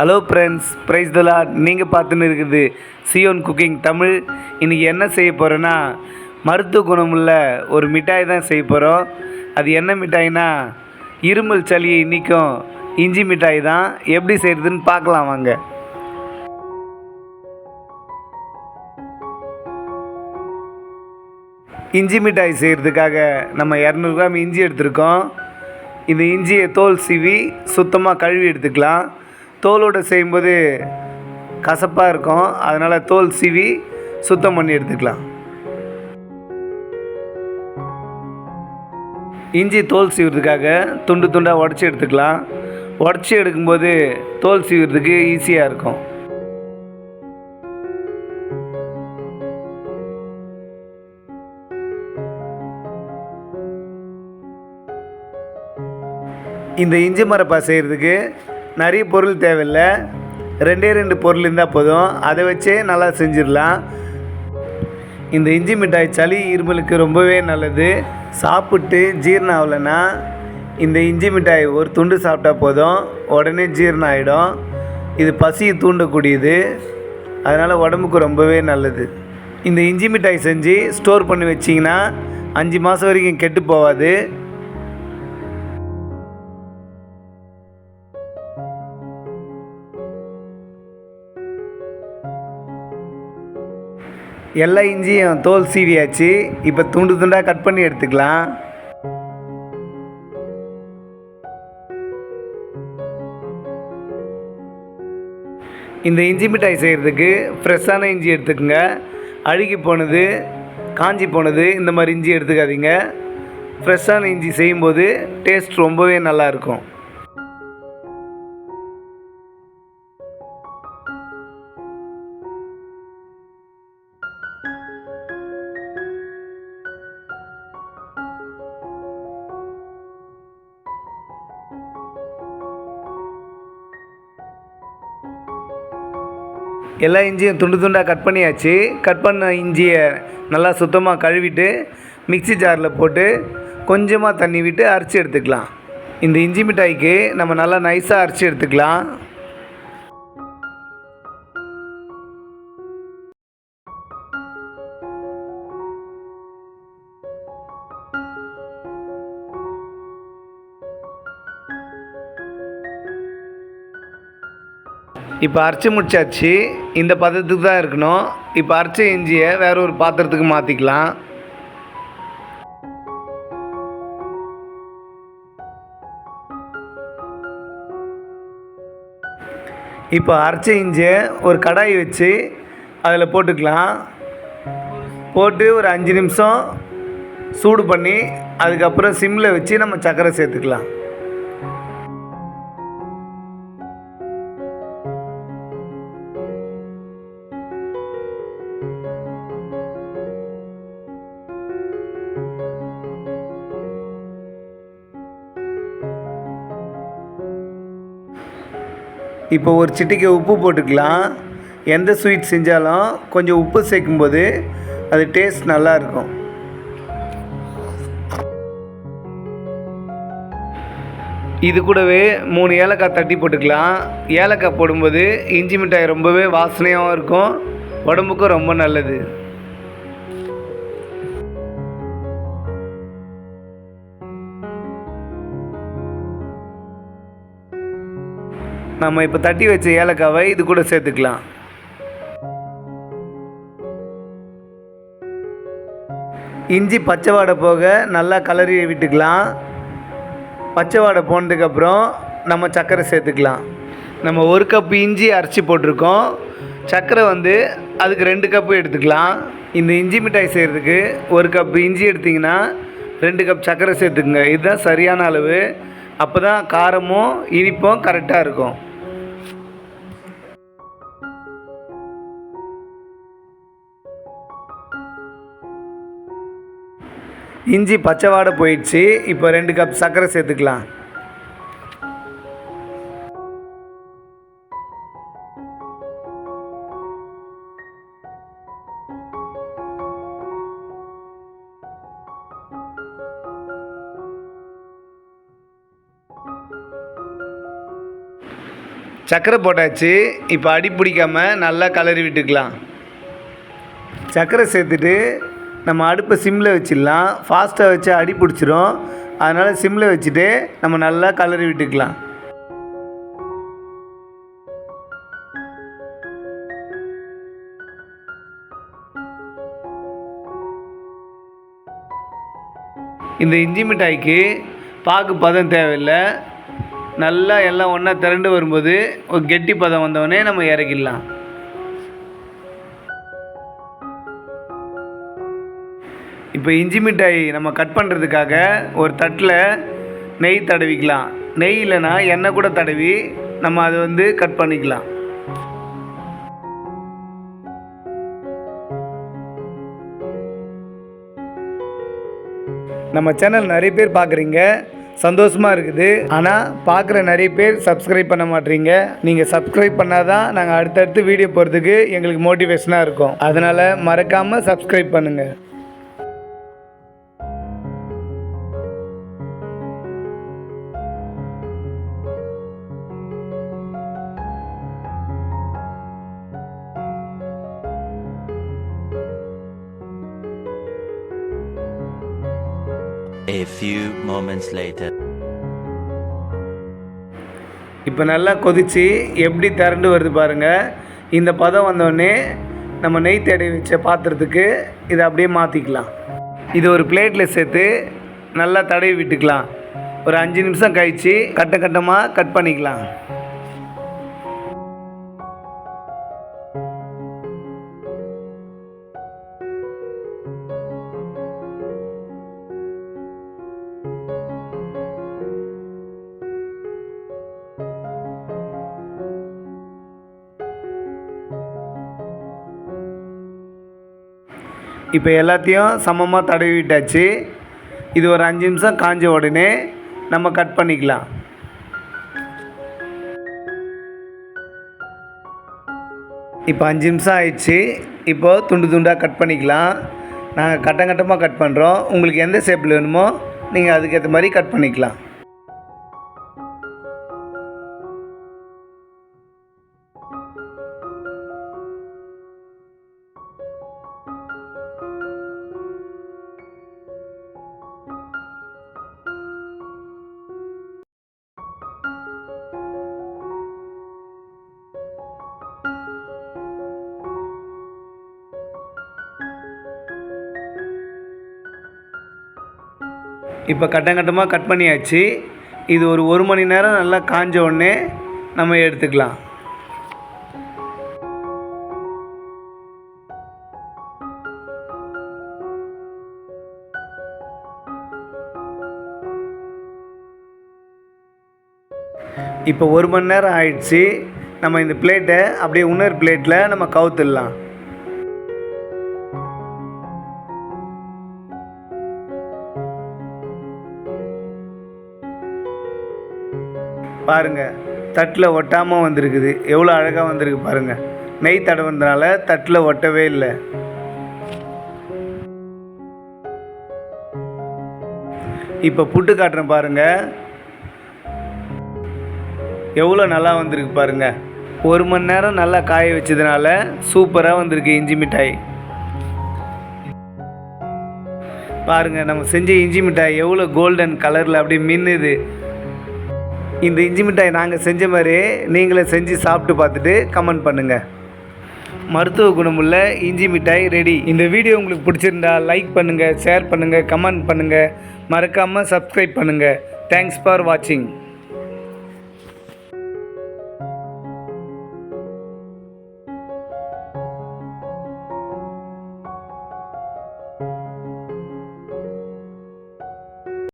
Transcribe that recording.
Hello friends, price த Lord. நீங்கள் பார்த்துன்னு இருக்குது சியோன் குக்கிங் தமிழ். இன்றைக்கி என்ன செய்ய போகிறேன்னா, மருத்துவ குணமுள்ள ஒரு மிட்டாய் தான் செய்ய போகிறோம். அது என்ன மிட்டாய்னா, இருமல் சளியை நீக்கும் இஞ்சி மிட்டாய் தான். எப்படி செய்கிறதுன்னு பார்க்கலாம் வாங்க. இஞ்சி மிட்டாய் செய்கிறதுக்காக நம்ம 200 கிராம் இஞ்சி எடுத்துருக்கோம். இந்த இஞ்சியை தோல் சீவி சுத்தமாக கழுவி எடுத்துக்கலாம். தோலோடு செய்யும்போது கசப்பாக இருக்கும், அதனால் தோல் சீவி சுத்தம் பண்ணி எடுத்துக்கலாம். இஞ்சி தோல் சீவுறதுக்காக துண்டு துண்டாக உடச்சி எடுத்துக்கலாம். உடச்சி எடுக்கும்போது தோல் சீவுறதுக்கு ஈஸியாக இருக்கும். இந்த இஞ்சி மரப்பா செய்கிறதுக்கு நிறைய பொருள் தேவையில்லை, 2 பொருள் இருந்தால் போதும். அதை வச்சே நல்லா செஞ்சிடலாம். இந்த இஞ்சி மிட்டாய் சளி இருமலுக்கு ரொம்பவே நல்லது. சாப்பிட்டு ஜீரணம் ஆகலைன்னா இந்த இஞ்சி மிட்டாய் ஒரு துண்டு சாப்பிட்டா போதும், உடனே ஜீரணம் ஆகிடும். இது பசியை தூண்டக்கூடியது, அதனால் உடம்புக்கு ரொம்பவே நல்லது. இந்த இஞ்சி மிட்டாய் செஞ்சு ஸ்டோர் பண்ணி வச்சிங்கன்னா 5 மாதம் வரைக்கும் கெட்டு போகாது. எல்லா இஞ்சியும் தோல் சீவியாச்சு. இப்போ துண்டு துண்டாக கட் பண்ணி எடுத்துக்கலாம். இந்த இஞ்சி மிட்டாய் செய்கிறதுக்கு ஃப்ரெஷ்ஷான இஞ்சி எடுத்துக்கோங்க. அழுகி போனது, காஞ்சி போனது இந்த மாதிரி இஞ்சி எடுத்துக்காதீங்க. ஃப்ரெஷ்ஷான இஞ்சி செய்யும்போது டேஸ்ட் ரொம்பவே நல்லாயிருக்கும். எல்லா இஞ்சியும் துண்டு துண்டாக கட் பண்ணியாச்சு. கட் பண்ண இஞ்சியை நல்லா சுத்தமாக கழுவிட்டு மிக்ஸி ஜாரில் போட்டு கொஞ்சமாக தண்ணி விட்டு அரைச்சி எடுத்துக்கலாம். இந்த இஞ்சி மிட்டாய்க்கு நம்ம நல்லா நைஸாக அரைச்சி எடுத்துக்கலாம். இப்போ அரைச்சி முடிச்சாச்சு. இந்த பதத்துக்கு தான் இருக்கணும். இப்போ அரைச்ச இஞ்சியை வேற ஒரு பாத்திரத்துக்கு மாற்றிக்கலாம். இப்போ அரைச்ச இஞ்சியை ஒரு கடாய் வச்சு அதில் போட்டுக்கலாம். போட்டு ஒரு 5 நிமிஷம் சூடு பண்ணி அதுக்கப்புறம் சிம்மில் வச்சு நம்ம சர்க்கரை சேர்த்துக்கலாம். இப்போ ஒரு சிட்டிகை உப்பு போட்டுக்கலாம். எந்த ஸ்வீட் செஞ்சாலும் கொஞ்சம் உப்பு சேர்க்கும்போது அது டேஸ்ட் நல்லாயிருக்கும். இது கூடவே 3 ஏலக்காய் தட்டி போட்டுக்கலாம். ஏலக்காய் போடும்போது இஞ்சி மிட்டாய் ரொம்பவே வாசனையாகவும் இருக்கும், உடம்புக்கும் ரொம்ப நல்லது. நம்ம இப்போ தட்டி வச்ச ஏலக்காவை இது கூட சேர்த்துக்கலாம். இஞ்சி பச்சை வாடை போக நல்லா கலரி விட்டுக்கலாம். பச்சை வாடை போனதுக்கப்புறம் நம்ம சர்க்கரை சேர்த்துக்கலாம். நம்ம 1 கப்பு இஞ்சி அரைச்சி போட்டிருக்கோம். சர்க்கரை அதுக்கு 2 கப்பு எடுத்துக்கலாம். இந்த இஞ்சி மிட்டாய் செய்கிறதுக்கு 1 கப்பு இஞ்சி எடுத்திங்கன்னா 2 கப் சர்க்கரை சேர்த்துக்குங்க. இதுதான் சரியான அளவு. அப்போ தான் காரமும் இனிப்பும் கரெக்டாக இருக்கும். இஞ்சி பச்சை வாடை போயிடுச்சு. இப்போ 2 கப் சர்க்கரை சேர்த்துக்கலாம். சர்க்கரை போட்டாச்சு. இப்போ அடி பிடிக்காமல் நல்லா கலரி விட்டுக்கலாம். சர்க்கரை சேர்த்துட்டு நம்ம அடுப்பை சிம்மில் வச்சிடலாம். ஃபாஸ்ட்டாக வச்சு அடி பிடிச்சிரும். அதனால் சிம்மில் வச்சுட்டு நம்ம நல்லா கலரி விட்டுக்கலாம். இந்த இஞ்சி மிட்டாய்க்கு பாகு பதம் தேவையில்லை. நல்லா எல்லாம் ஒன்றா திரண்டு வரும்போது ஒரு கெட்டி பதம் வந்தவொடனே நம்ம இறக்கிடலாம். இப்போ இஞ்சி மிட்டாய் நம்ம கட் பண்ணுறதுக்காக ஒரு தட்டில் நெய் தடவிக்கலாம். நெய் இல்லைன்னா எண்ணெய் கூட தடவி நம்ம அதை கட் பண்ணிக்கலாம். நம்ம சேனல் நிறைய பேர் பார்க்குறீங்க, சந்தோஷமாக இருக்குது. ஆனால் பார்க்குற நிறைய பேர் சப்ஸ்கிரைப் பண்ண மாட்டீங்க. நீங்கள் சப்ஸ்கிரைப் பண்ணால் தான் நாங்கள் அடுத்தடுத்து வீடியோ போகிறதுக்கு எங்களுக்கு மோட்டிவேஷனாக இருக்கும். அதனால் மறக்காமல் சப்ஸ்கிரைப் பண்ணுங்கள். A few moments later. இப்போ நல்லா கொதித்து எப்படி திரண்டு வருது பாருங்கள். இந்த பதம் வந்தோடனே நம்ம நெய் தடவி வச்ச பாத்திரத்துக்கு இதை அப்படியே மாற்றிக்கலாம். இது ஒரு பிளேட்டில் சேர்த்து நல்லா தடவி விட்டுக்கலாம். ஒரு 5 நிமிஷம் கழித்து கட்டமாக கட் பண்ணிக்கலாம். இப்போ எல்லாத்தையும் சமமாக தடவி விட்டாச்சு. இது ஒரு 5 நிமிஷம் காஞ்ச உடனே நம்ம கட் பண்ணிக்கலாம். இப்போ 5 நிமிஷம் ஆயிடுச்சு. இப்போது துண்டு துண்டாக கட் பண்ணிக்கலாம். நாங்கள் கட்டமாக கட் பண்ணுறோம். உங்களுக்கு எந்த ஷேப்பில் வேணுமோ நீங்கள் அதுக்கேற்ற மாதிரி கட் பண்ணிக்கலாம். இப்போ கட்டமாக கட் பண்ணியாச்சு. இது ஒரு 1 மணி நேரம் நல்லா காஞ்ச உடனே நம்ம எடுத்துக்கலாம். இப்போ 1 மணி நேரம் ஆயிடுச்சு. நம்ம இந்த பிளேட்டை அப்படியே இன்னொரு பிளேட்டில் நம்ம கவுத்துடலாம். பாருங்கள், தட்டில் ஒட்டாமல் வந்திருக்குது. எவ்வளோ அழகாக வந்திருக்கு பாருங்கள். நெய் தடவுனதுனால தட்டில் ஒட்டவே இல்லை. இப்போ புட்டு காட்டுறேன் பாருங்கள். எவ்வளோ நல்லா வந்திருக்கு பாருங்கள். 1 மணி நேரம் நல்லா காய வச்சதுனால சூப்பராக வந்திருக்கு இஞ்சி மிட்டாய். பாருங்கள், நம்ம செஞ்ச இஞ்சி மிட்டாய் எவ்வளோ கோல்டன் கலரில் அப்படியே மின்னுது. இந்த இஞ்சி மிட்டாய் நாங்கள் செஞ்ச மாதிரி நீங்களே செஞ்சு சாப்பிட்டு பார்த்துட்டு கமெண்ட் பண்ணுங்கள். மருத்துவ குணமுள்ள இஞ்சி மிட்டாய் ரெடி. இந்த வீடியோ உங்களுக்கு பிடிச்சிருந்தா லைக் பண்ணுங்கள், ஷேர் பண்ணுங்கள், கமெண்ட் பண்ணுங்கள், மறக்காமல் சப்ஸ்கிரைப் பண்ணுங்கள். தேங்க்ஸ் ஃபார் வாட்சிங்.